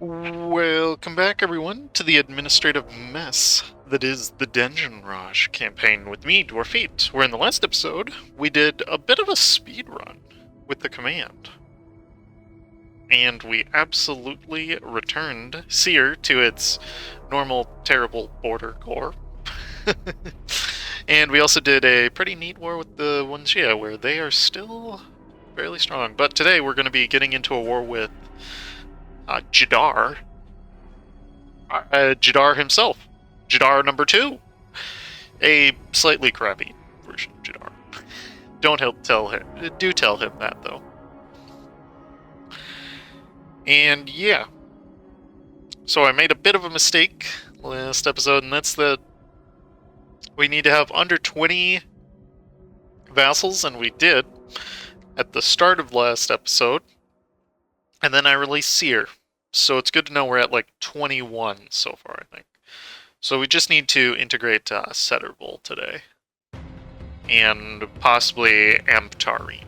Welcome back, everyone, to the administrative mess that is the Dhenijanraj campaign with me, Dwarfeet, where in the last episode, we did a bit of a speed run with the command. And we absolutely returned Seer to its normal, terrible border core. And we also did a pretty neat war with the Wunjia, where they are still fairly strong. But today we're going to be getting into a war with Jaddar. Jaddar himself. Jaddar number 2. A slightly crappy version of Jaddar. Tell him. Do tell him that, though. And yeah. So I made a bit of a mistake last episode, and that's that we need to have under 20 vassals, and we did at the start of last episode. And then I released Seer. So it's good to know we're at like 21 so far, I think. So we just need to integrate Setterbull today. And possibly Amptarim.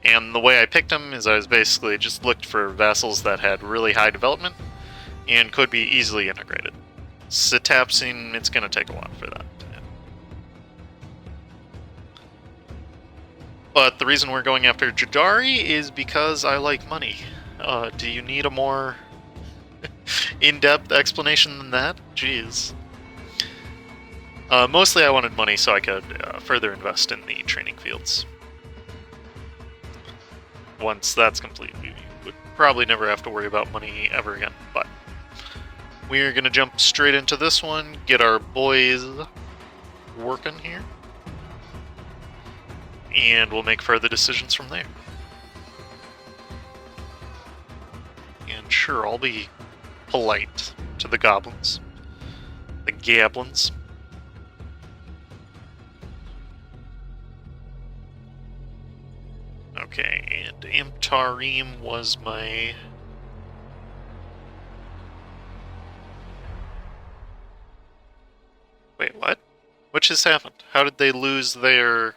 And the way I picked them is I was basically just looked for vassals that had really high development and could be easily integrated. Setapsing, it's going to take a while for that. But the reason we're going after Jadari is because I like money. Do you need a more in-depth explanation than that? Jeez. Mostly I wanted money so I could further invest in the training fields. Once that's complete, we would probably never have to worry about money ever again. But we're going to jump straight into this one, get our boys working here, and we'll make further decisions from there. And sure, I'll be polite to the goblins. The gablins. Okay, and Amptarim was my... Wait, what? What just happened? How did they lose their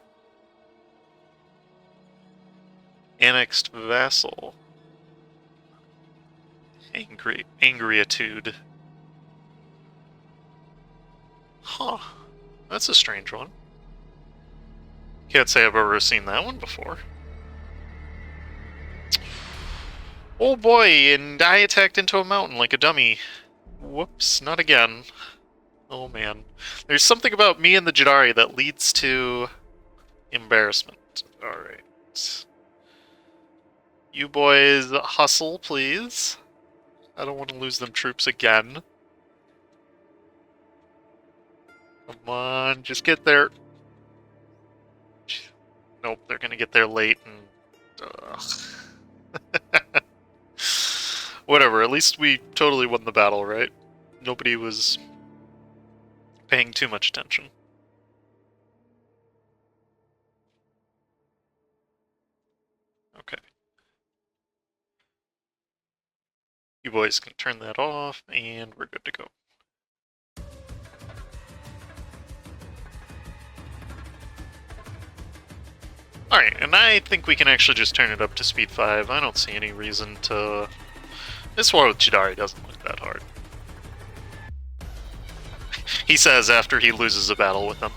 annexed vassal? Angryitude. Huh. That's a strange one. Can't say I've ever seen that one before. Oh boy, and I attacked into a mountain like a dummy. Whoops, not again. Oh man. There's something about me and the Jadari that leads to embarrassment. Alright. You boys hustle, please. I don't want to lose them troops again. Come on, just get there. Nope, they're gonna get there late and... Whatever, at least we totally won the battle, right? Nobody was paying too much attention. Okay. You boys can turn that off, and we're good to go. Alright, and I think we can actually just turn it up to speed 5. I don't see any reason to... This war with Jadari doesn't look that hard. He says after he loses a battle with them.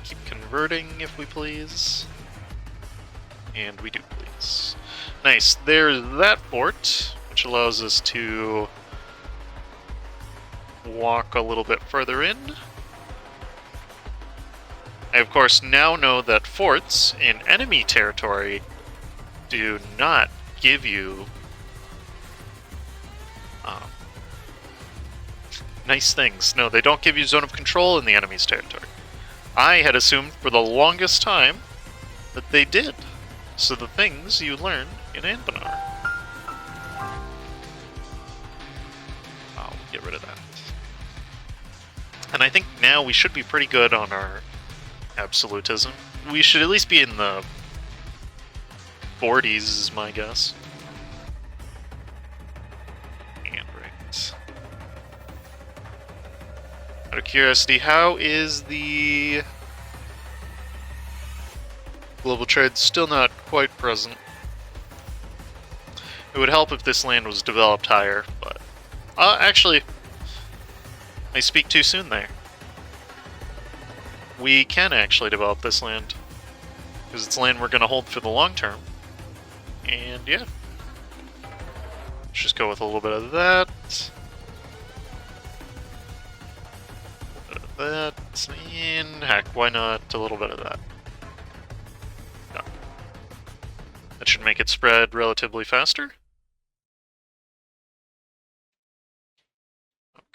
Keep converting if we please. And we do please. Nice, there's that fort, which allows us to walk a little bit further in. I, of course, now know that forts in enemy territory do not give you nice things. No, they don't give you zone of control in the enemy's territory. I had assumed for the longest time that they did. So the things you learn in Anbennar. I'll get rid of that. And I think now we should be pretty good on our absolutism. We should at least be in the 40s is my guess. And right. Out of curiosity, how is the Global trade's still not quite present. It would help if this land was developed higher, but... actually, I speak too soon there. We can actually develop this land, because it's land we're going to hold for the long term. And yeah. Let's just go with a little bit of that. A bit of that. And heck, why not a little bit of that? No. That should make it spread relatively faster.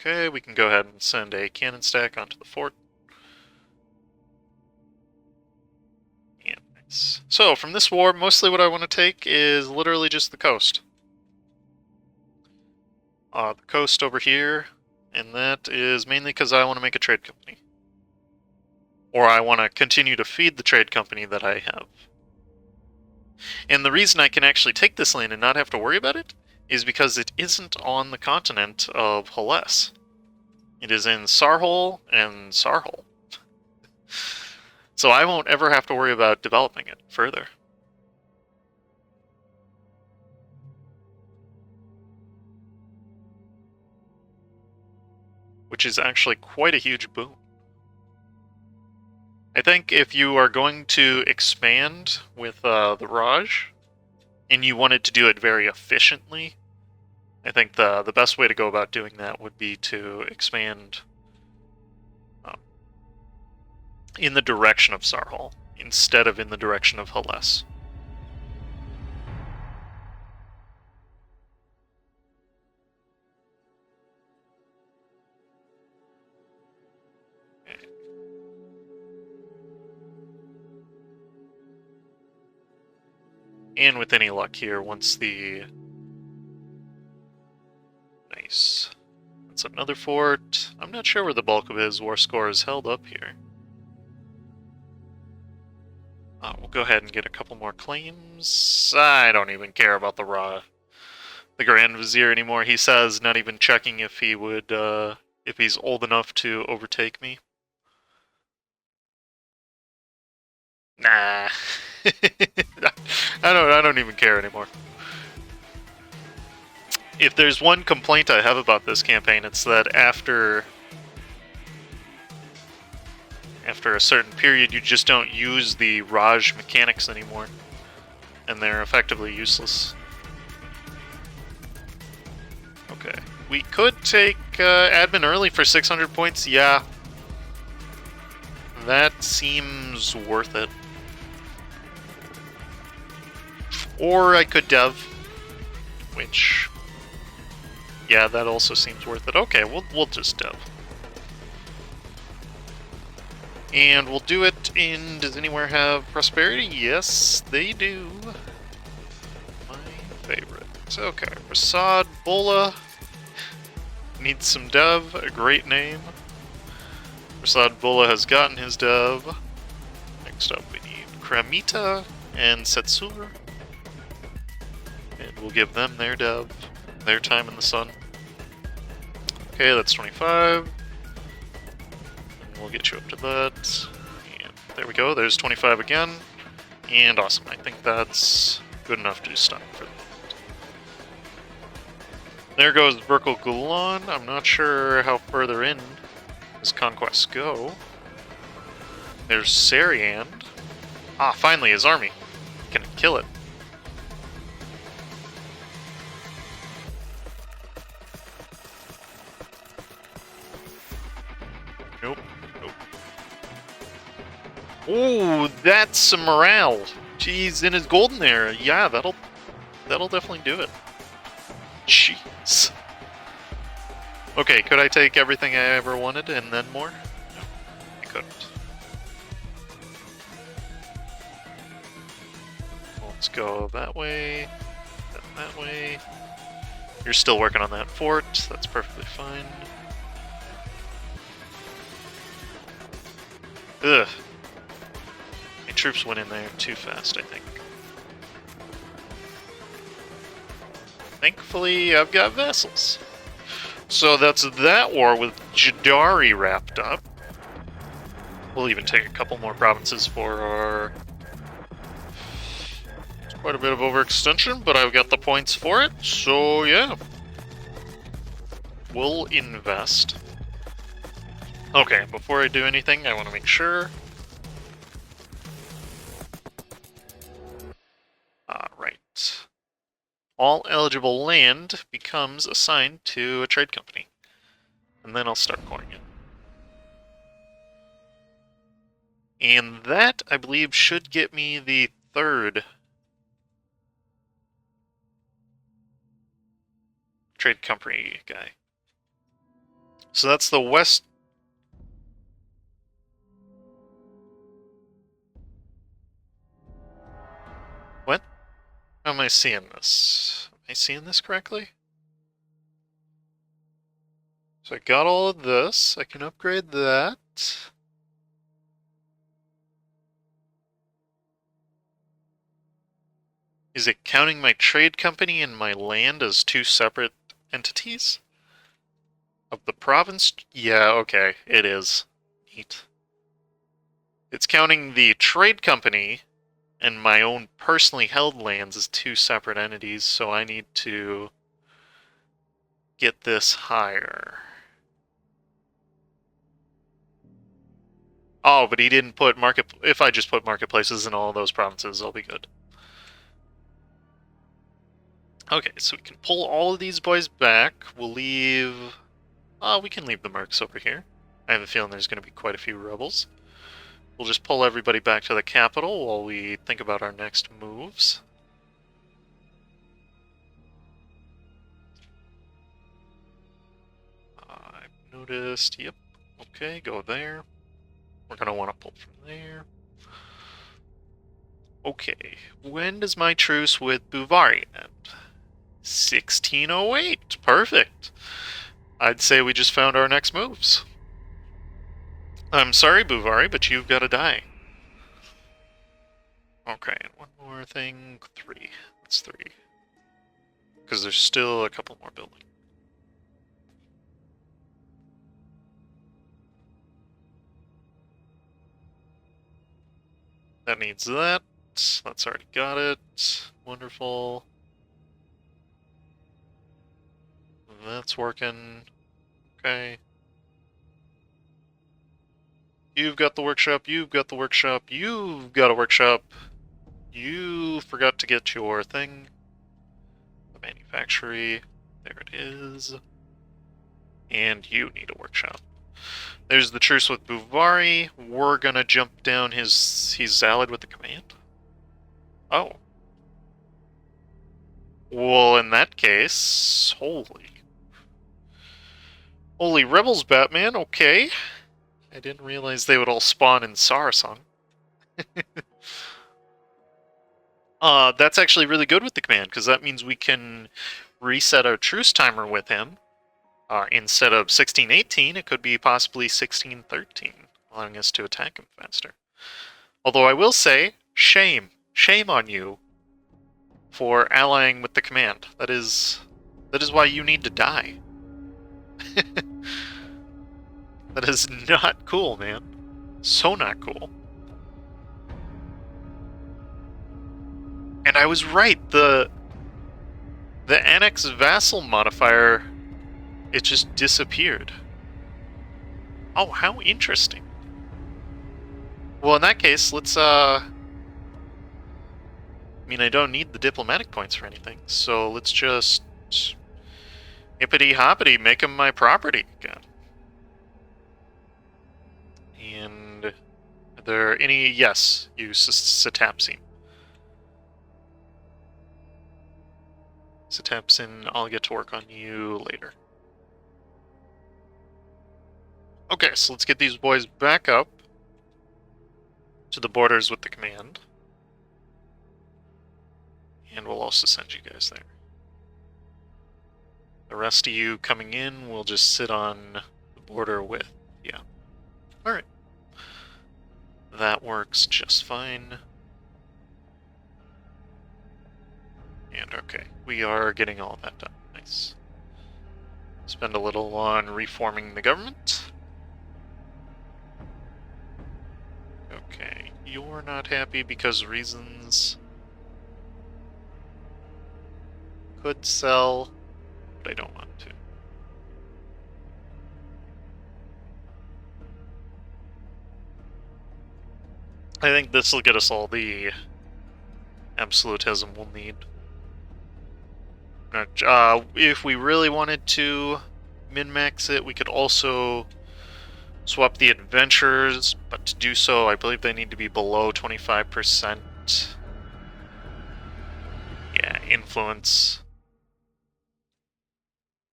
Okay, we can go ahead and send a cannon stack onto the fort. Yeah, nice. So, from this war, mostly what I want to take is literally just the coast. The coast over here, and that is mainly because I want to make a trade company. Or I want to continue to feed the trade company that I have. And the reason I can actually take this land and not have to worry about it is because it isn't on the continent of Hellas. It is in Sarhol and Sarhol. So I won't ever have to worry about developing it further. Which is actually quite a huge boon. I think if you are going to expand with the Raj, and you wanted to do it very efficiently, I think the best way to go about doing that would be to expand in the direction of Sarhol, instead of in the direction of Hellas. And with any luck here, once the... Nice. That's another fort. I'm not sure where the bulk of his war score is held up here. We'll go ahead and get a couple more claims. I don't even care about the Grand Vizier anymore. He says not even checking if he would, if he's old enough to overtake me. Nah. I don't even care anymore. If there's one complaint I have about this campaign, it's that after a certain period, you just don't use the Raj mechanics anymore, and they're effectively useless. Okay, we could take admin early for 600 points. Yeah, that seems worth it. Or I could dev, which, yeah, that also seems worth it. Okay, we'll just dev. And we'll do it in... Does anywhere have prosperity? Yes, they do. My favorite. Okay, Prasad Bola needs some dev. A great name. Prasad Bola has gotten his dev. Next up we need Kramita and Setsur. And we'll give them their dev. Their time in the sun. Okay, that's 25. We'll get you up to that. And there we go, there's 25 again. And awesome, I think that's good enough to stop for that. There goes Burkle Gulan. I'm not sure how further in his conquests go. There's Sariand. Ah, finally, his army. Can kill it. Nope. Oh, that's some morale. Jeez, in his golden there. Yeah, that'll definitely do it. Jeez. Okay, could I take everything I ever wanted and then more? No, I couldn't. Let's go that way, then that way. You're still working on that fort. That's perfectly fine. Ugh. My troops went in there too fast, I think. Thankfully, I've got vassals. So that's that war with Jadari wrapped up. We'll even take a couple more provinces for our Quite a bit of overextension, but I've got the points for it, so yeah. We'll invest. Okay, before I do anything, I want to make sure. Right. All eligible land becomes assigned to a trade company. And then I'll start coining it. And that, I believe, should get me the third trade company guy. So that's the west. What? How am I seeing this? Am I seeing this correctly? So I got all of this. I can upgrade that. Is it counting my trade company and my land as two separate entities? Of the province? Yeah, okay, it is. Neat. It's counting the trade company and my own personally held lands as two separate entities, so I need to get this higher. Oh, but he didn't put market. If I just put marketplaces in all those provinces, I'll be good. Okay, so we can pull all of these boys back. We'll leave. We can leave the mercs over here. I have a feeling there's going to be quite a few rebels. We'll just pull everybody back to the capital while we think about our next moves. I've noticed. Yep. Okay, go there. We're going to want to pull from there. Okay, when does my truce with Bhuvari end? 1608. Perfect. I'd say we just found our next moves. I'm sorry, Bubari, but you've got to die. Okay, and one more thing. 3. That's 3. Because there's still a couple more building. That needs that. That's already got it. Wonderful. That's working. Okay. You've got the workshop, you've got the workshop, you've got a workshop. You forgot to get your thing. The manufactory. There it is. And you need a workshop. There's the truce with Bhuvari. We're gonna jump down his... He's allied with the command? Oh. Well, in that case... Holy rebels, Batman, okay. I didn't realize they would all spawn in Sarasang. That's actually really good with the command, because that means we can reset our truce timer with him. Instead of 1618, it could be possibly 1613, allowing us to attack him faster. Although I will say, shame. Shame on you for allying with the command. That is why you need to die. That is not cool, man. So not cool. And I was right, the annex vassal modifier, it just disappeared. Oh, how interesting. Well, in that case, let's, I mean, I don't need the diplomatic points for anything, so let's just hippity-hoppity make him my property again. And are there any... Yes, use Setapsin. Setapsin, I'll get to work on you later. Okay, so let's get these boys back up to the borders with the command. And we'll also send you guys there. The rest of you coming in will just sit on the border with... Yeah. Alright. That works just fine. And okay, we are getting all that done. Nice. Spend a little on reforming the government. Okay, you're not happy because reasons... could sell, but I don't want to. I think this will get us all the absolutism we'll need. If we really wanted to min-max it, we could also swap the adventures, but to do so, I believe they need to be below 25%. Yeah, influence.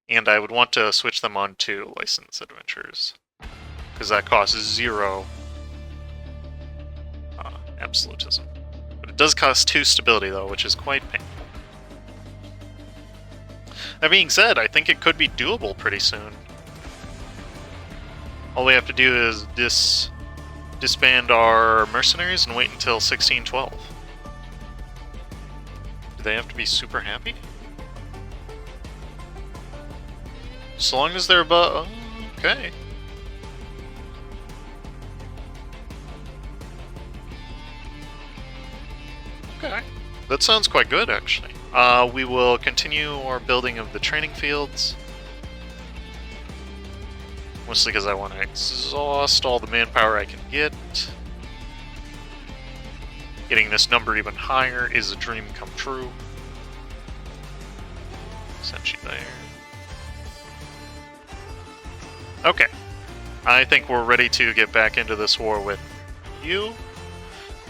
And I would want to switch them on to license adventures, because that costs 0 absolutism. But it does cost 2 stability, though, which is quite painful. That being said, I think it could be doable pretty soon. All we have to do is disband our mercenaries and wait until 1612. Do they have to be super happy? So long as they're above... okay. Okay. That sounds quite good, actually. We will continue our building of the training fields. Mostly because I want to exhaust all the manpower I can get. Getting this number even higher is a dream come true. Send you there. Okay. I think we're ready to get back into this war with you,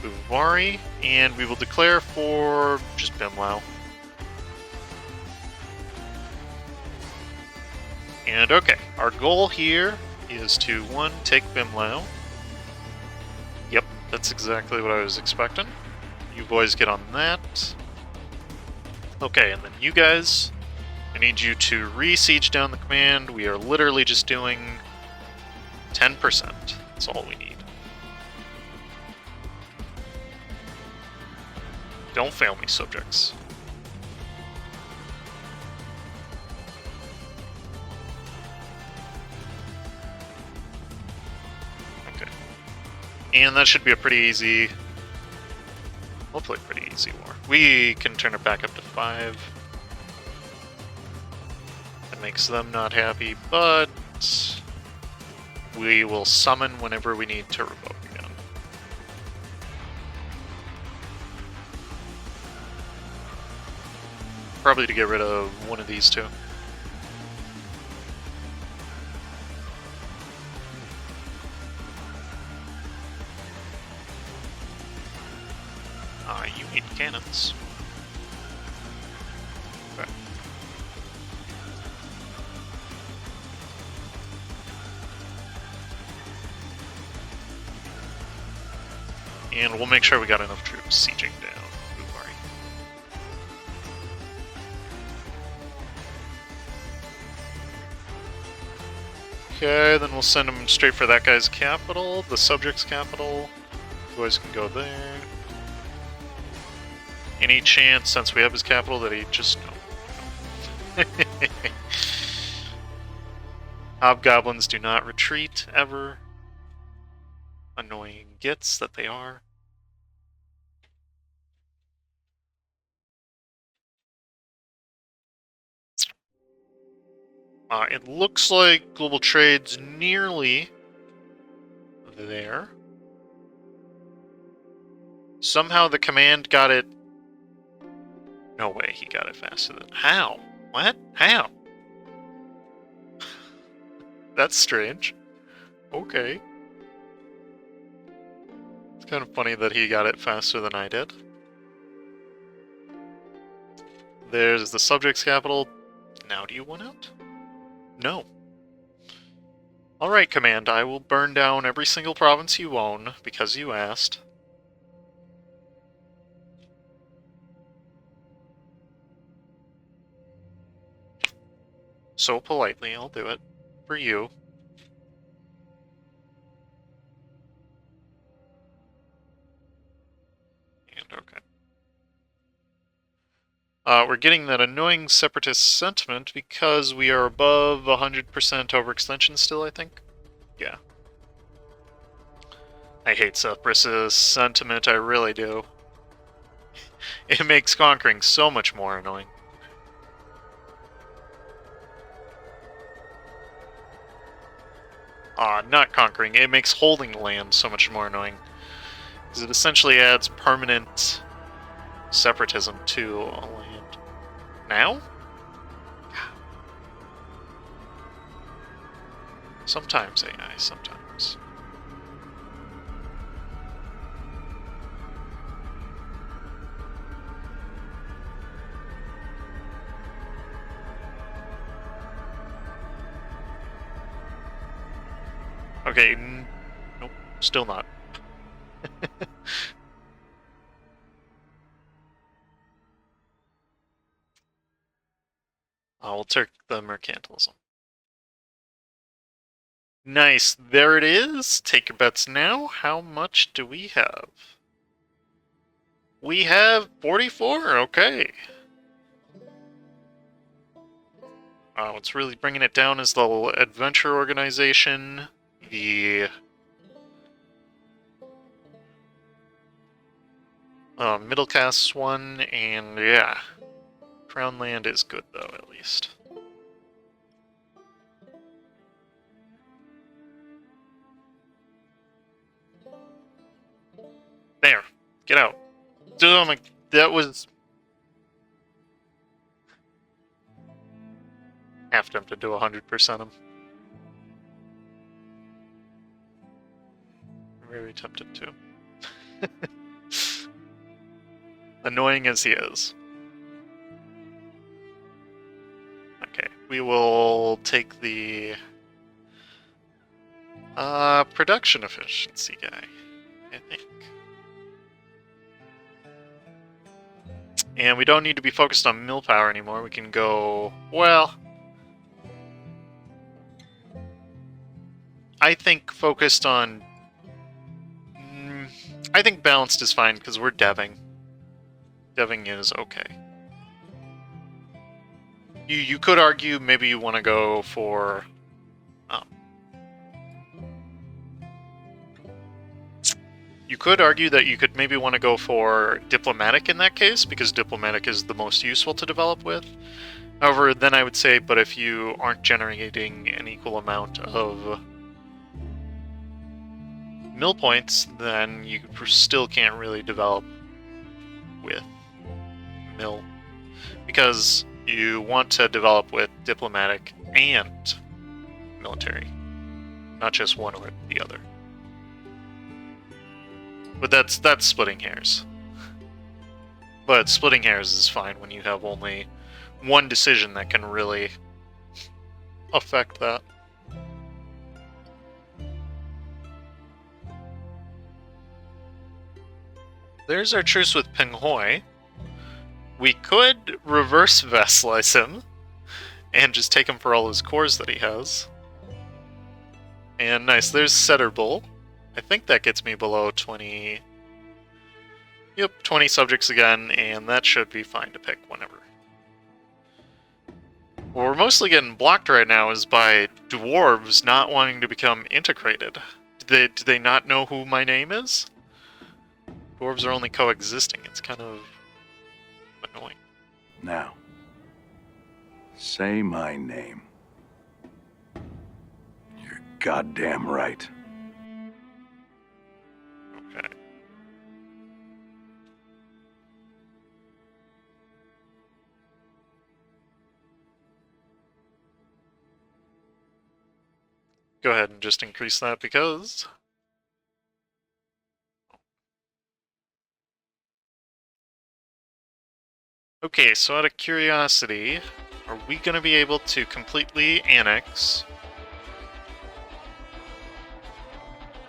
Bhuvari, and we will declare for just Bimlau. And okay, our goal here is to, 1, take Bimlau. Yep, that's exactly what I was expecting. You boys get on that. Okay, and then you guys, I need you to re-siege down the command. We are literally just doing 10%. That's all we need. Don't fail me, subjects. And that should be a pretty easy, hopefully pretty easy war. We can turn it back up to 5. That makes them not happy, but we will summon whenever we need to revoke again. Probably to get rid of one of these two. You need cannons. Okay. And we'll make sure we got enough troops sieging down Bubari. Okay, then we'll send them straight for that guy's capital, the subject's capital. You boys can go there. Any chance, since we have his capital, that he just... no. Hobgoblins do not retreat, ever. Annoying gits that they are. It looks like global trade's nearly there. Somehow the command got it... No way he got it faster than... How? What? How? That's strange. Okay. It's kind of funny that he got it faster than I did. There's the subject's capital. Now do you want out? No. Alright, Command, I will burn down every single province you own, because you asked. So politely, I'll do it. For you. And okay. We're getting that annoying separatist sentiment because we are above 100% overextension still, I think. Yeah. I hate separatist sentiment, I really do. It makes conquering so much more annoying. Not conquering. It makes holding land so much more annoying. Because it essentially adds permanent separatism to a land. Now? Sometimes, AI, sometimes. Okay, nope, still not. We'll take the mercantilism. Nice, there it is. Take your bets now. How much do we have? We have 44, okay. What's really bringing it down is the adventure organization, the middle caste one, and yeah. Crown land is good though, at least. There, get out. Oh my, that was half tempted to 100% him. Very tempted to. Annoying as he is. Okay, we will take the production efficiency guy, I think. And we don't need to be focused on mill power anymore. We can go, well, I think focused on, I think balanced is fine because we're deving. Deving is okay. You could argue maybe you want to go for you could argue that you could maybe want to go for diplomatic in that case, because diplomatic is the most useful to develop with. However, then I would say, but if you aren't generating an equal amount of mill points, then you still can't really develop with mill, because you want to develop with diplomatic and military, not just one or the other. But that's splitting hairs. But splitting hairs is fine when you have only one decision that can really affect that. There's our truce with Penghui. We could reverse Vassalize him and just take him for all his cores that he has. And nice, there's Setter Bull. I think that gets me below 20... Yep, 20 subjects again, and that should be fine to pick whenever. What we're mostly getting blocked right now is by dwarves not wanting to become integrated. Do they not know who my name is? Dwarves are only coexisting. It's kind of annoying. Now, say my name. You're goddamn right. Okay. Go ahead and just increase that because... Okay, so out of curiosity, are we going to be able to completely annex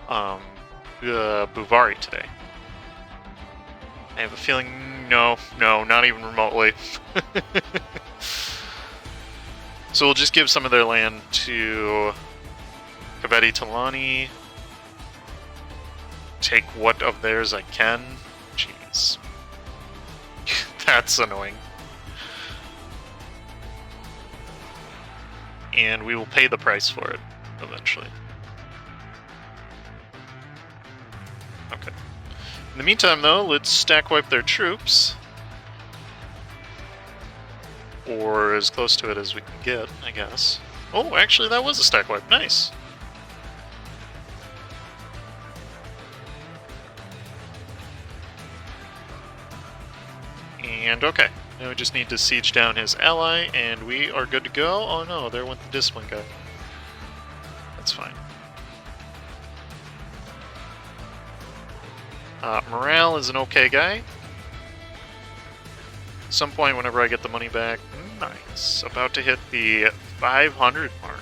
Bhuvari today? I have a feeling no, not even remotely. So we'll just give some of their land to Kaveti Talani. Take what of theirs I can. Jeez. That's annoying. And we will pay the price for it, eventually. Okay. In the meantime, though, let's stack wipe their troops. Or as close to it as we can get, I guess. Oh, actually, that was a stack wipe. Nice. And okay, now we just need to siege down his ally, and we are good to go. Oh no, there went the discipline guy. That's fine. Morale is an okay guy. At some point, whenever I get the money back, nice. About to hit the 500 mark.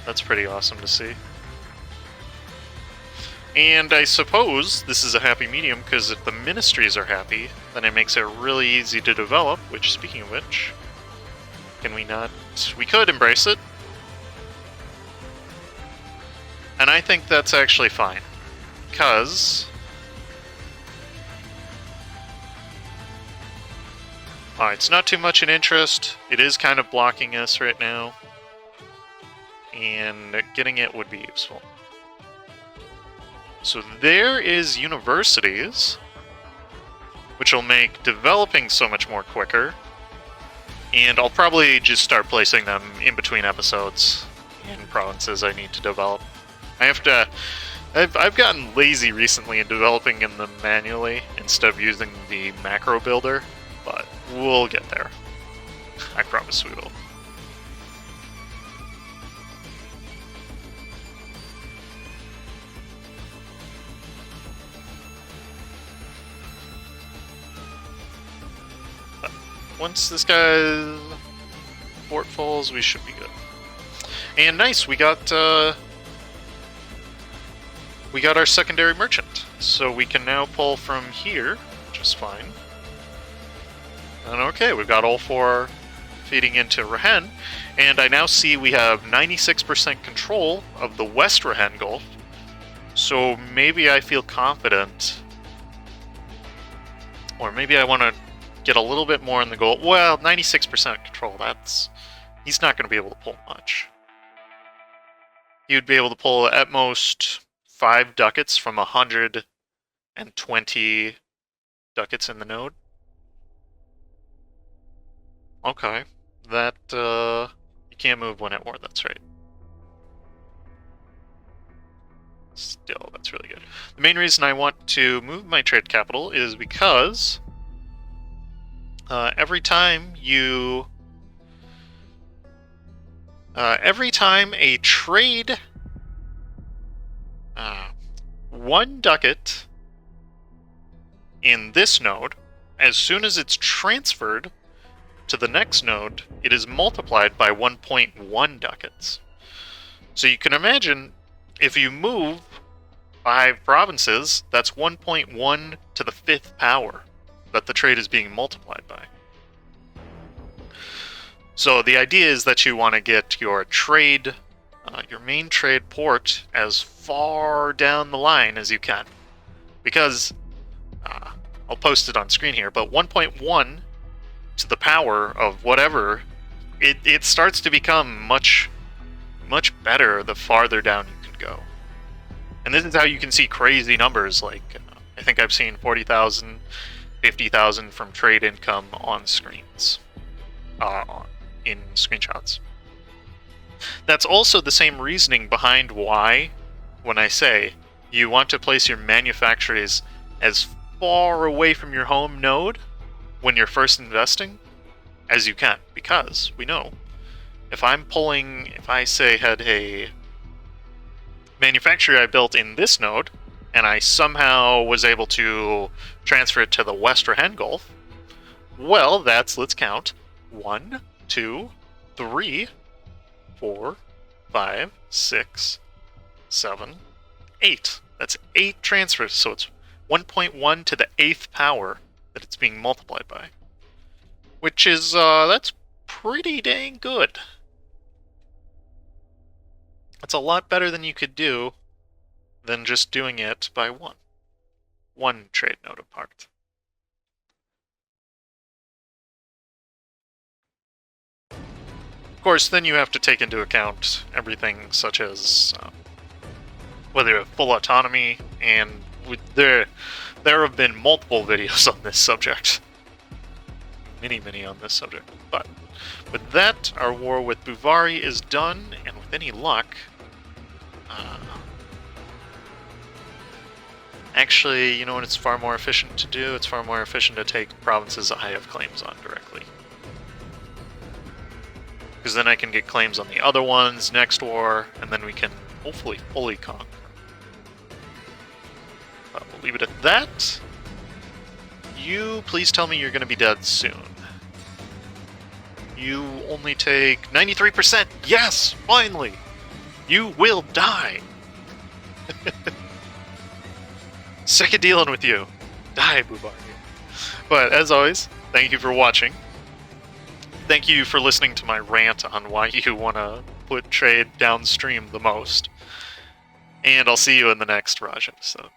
That's pretty awesome to see. And I suppose this is a happy medium, because if the ministries are happy, then it makes it really easy to develop, which, speaking of which, can we not... We could embrace it. And I think that's actually fine, because... it's not too much in interest. It is kind of blocking us right now. And getting it would be useful. So there is universities, which will make developing so much more quicker. And I'll probably just start placing them in between episodes in provinces I need to develop. I have to... I've gotten lazy recently in developing them manually instead of using the macro builder, but we'll get there. I promise we will. Once this guy's fort falls, we should be good. And nice, we got our secondary merchant, so we can now pull from here, which is fine. And okay, we've got all four feeding into Rahen, and I now see we have 96% control of the West Rahen Gulf, so maybe I feel confident, or maybe I want to get a little bit more in the goal. Well, 96% control, that's... He's not going to be able to pull much. He would be able to pull at most 5 ducats from 120 ducats in the node. Okay. That, you can't move when at war, that's right. Still, that's really good. The main reason I want to move my trade capital is because... every time a trade, 1 ducat in this node, as soon as it's transferred to the next node, it is multiplied by 1.1 ducats. So you can imagine, if you move 5 provinces, that's 1.1 to the 5th power that the trade is being multiplied by. So the idea is that you want to get your trade, your main trade port as far down the line as you can. Because, I'll post it on screen here, but 1.1 to the power of whatever, it starts to become much better the farther down you can go. And this is how you can see crazy numbers, like, I think I've seen 40,000, 50,000 from trade income on screens, in screenshots. That's also the same reasoning behind why, when I say you want to place your manufactories as far away from your home node when you're first investing as you can, because we know if I say had a manufacturer I built in this node and I somehow was able to transfer it to the West Rahen Gulf, well, that's, let's count, 1, 2, 3, 4, 5, 6, 7, 8. That's 8 transfers, so it's 1.1 to the 8th power that it's being multiplied by. Which is, that's pretty dang good. That's a lot better than you could do than just doing it by 1. 1 trade node apart. Of course, then you have to take into account everything such as whether you have full autonomy, and there have been multiple videos on this subject. Many on this subject. But with that, our war with Bhuvari is done, and with any luck, Actually, you know what it's far more efficient to do? It's far more efficient to take provinces I have claims on directly. Because then I can get claims on the other ones next war, and then we can hopefully fully conquer. We'll leave it at that. You, please tell me you're going to be dead soon. You only take 93%! Yes! Finally! You will die! Sick of dealing with you. Die, Bubari. But as always, thank you for watching. Thank you for listening to my rant on why you want to put trade downstream the most. And I'll see you in the next Raj episode.